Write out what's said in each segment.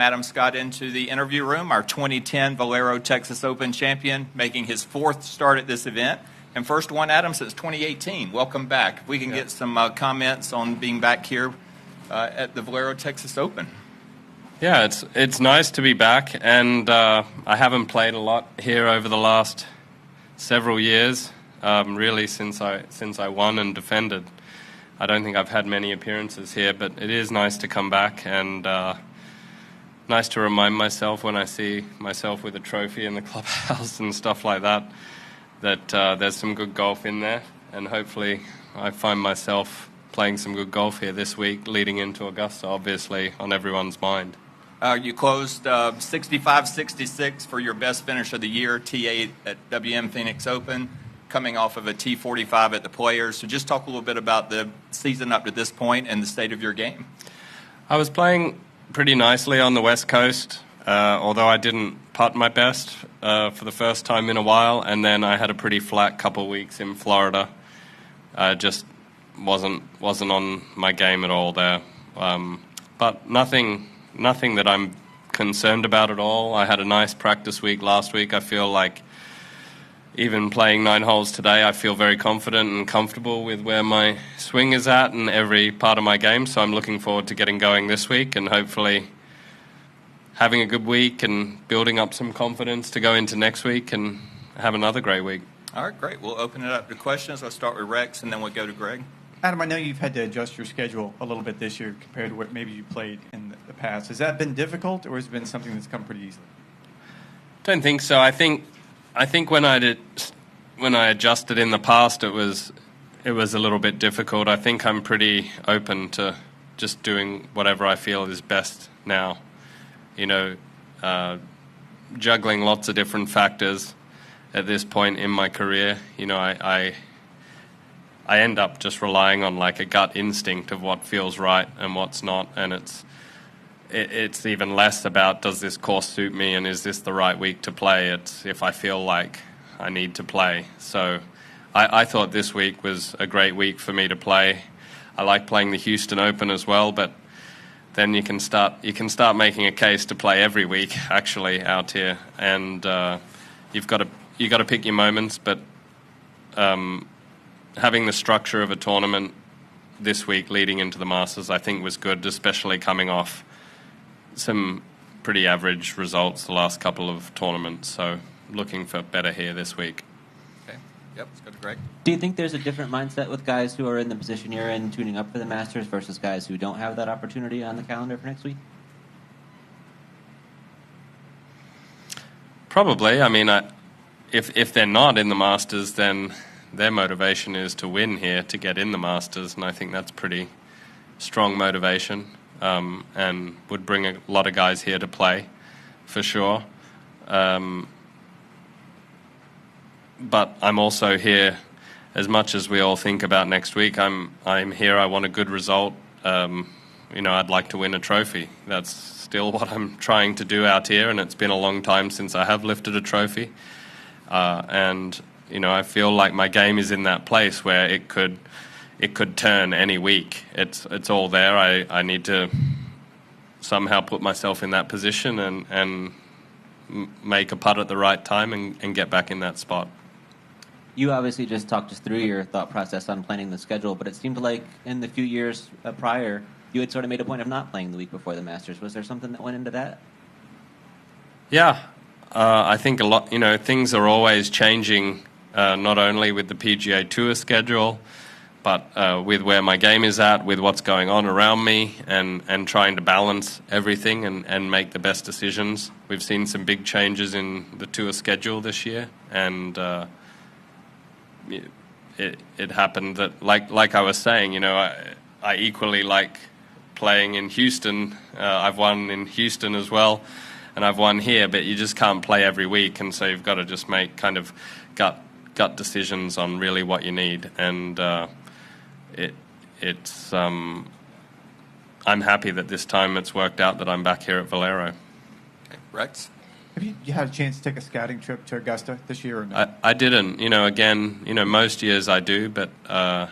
Adam Scott into the interview room, our 2010 Valero Texas Open champion, making his 4th start at this event. And first one, Adam, since 2018. Welcome back. If we can get some comments on being back here at the Valero Texas Open. Yeah, it's nice to be back, and I haven't played a lot here over the last several years, really since I won and defended. I don't think I've had many appearances here, but it is nice to come back, and nice to remind myself when I see myself with a trophy in the clubhouse and stuff like that, that there's some good golf in there, and hopefully I find myself playing some good golf here this week, leading into Augusta, obviously, on everyone's mind. You closed 65-66 for your best finish of the year, T8 at WM Phoenix Open, coming off of a T45 at the Players. So just talk a little bit about the season up to this point and the state of your game. I was playing pretty nicely on the West Coast, although I didn't putt my best for the first time in a while, and then I had a pretty flat couple weeks in Florida. Just wasn't on my game at all there, but nothing that I'm concerned about at all. I had a nice practice week last week. I feel like even playing 9 holes today, I feel very confident and comfortable with where my swing is at in every part of my game. So I'm looking forward to getting going this week and hopefully having a good week and building up some confidence to go into next week and have another great week. All right, great. We'll open it up to questions. I'll start with Rex and then we'll go to Greg. Adam, I know you've had to adjust your schedule a little bit this year compared to what maybe you played in the past. Has that been difficult, or has it been something that's come pretty easily? Don't think so. I think when I adjusted in the past, it was a little bit difficult. I think I'm pretty open to just doing whatever I feel is best now. You know, juggling lots of different factors at this point in my career. You know, I end up just relying on like a gut instinct of what feels right and what's not, and it's even less about does this course suit me and is this the right week to play. It's if I feel like I need to play. So I thought this week was a great week for me to play. I like playing the Houston Open as well, but then you can start making a case to play every week actually out here, and you got to pick your moments, but having the structure of a tournament this week leading into the Masters, I think was good, especially coming off some pretty average results the last couple of tournaments. So looking for better here this week. Okay. Yep. Let's go to Greg. Do you think there's a different mindset with guys who are in the position you're in, tuning up for the Masters, versus guys who don't have that opportunity on the calendar for next week? Probably. I mean, if they're not in the Masters, then their motivation is to win here to get in the Masters, and I think that's pretty strong motivation, and would bring a lot of guys here to play for sure. But I'm also here, as much as we all think about next week, I'm here. I want a good result. You know, I'd like to win a trophy. That's still what I'm trying to do out here, and it's been a long time since I have lifted a trophy. And you know, I feel like my game is in that place where it could turn any week. It's all there. I need to somehow put myself in that position and make a putt at the right time and get back in that spot. You obviously just talked us through your thought process on planning the schedule, but it seemed like in the few years prior, you had sort of made a point of not playing the week before the Masters. Was there something that went into that? Yeah. I think a lot, you know, things are always changing, not only with the PGA Tour schedule, but with where my game is at, with what's going on around me, and trying to balance everything and make the best decisions. We've seen some big changes in the tour schedule this year, and it happened that, like I was saying, you know, I equally like playing in Houston. I've won in Houston as well, and I've won here, but you just can't play every week, and so you've got to just make kind of gut decisions on really what you need, and I'm happy that this time it's worked out that I'm back here at Valero. Okay. Rex? Have you had a chance to take a scouting trip to Augusta this year or no? I didn't. You know, again, you know, most years I do, but I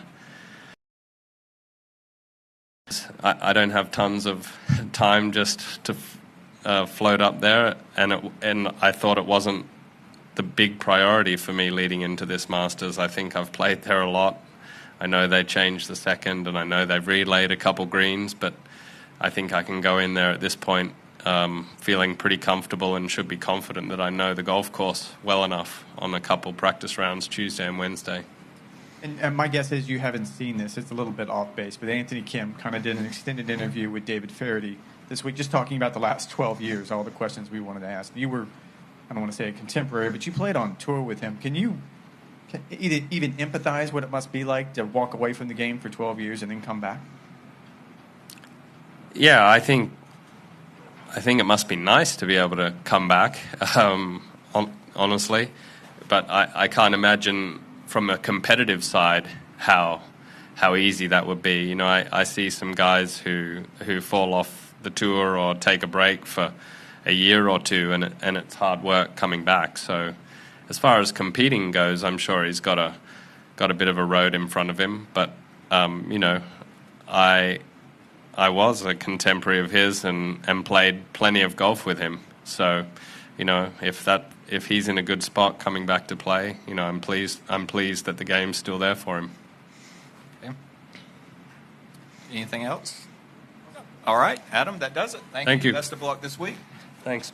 don't have tons of time just to float up there, and I thought it wasn't the big priority for me leading into this Masters. I think I've played there a lot. I know they changed the second, and I know they've relayed a couple greens, but I think I can go in there at this point feeling pretty comfortable and should be confident that I know the golf course well enough on a couple practice rounds Tuesday and Wednesday. And my guess is you haven't seen this. It's a little bit off base, but Anthony Kim kind of did an extended interview with David Faraday this week, just talking about the last 12 years, all the questions we wanted to ask. You were, I don't want to say a contemporary, but you played on tour with him. Can you even empathize what it must be like to walk away from the game for 12 years and then come back? Yeah, I think it must be nice to be able to come back, honestly. But I can't imagine from a competitive side how easy that would be. You know, I see some guys who fall off the tour or take a break for a year or two, and it's hard work coming back. So as far as competing goes, I'm sure he's got a bit of a road in front of him. But you know, I was a contemporary of his and played plenty of golf with him. So, you know, if he's in a good spot coming back to play, you know, I'm pleased that the game's still there for him. Okay. Anything else? All right, Adam, that does it. Thank you. Best of luck this week. Thanks.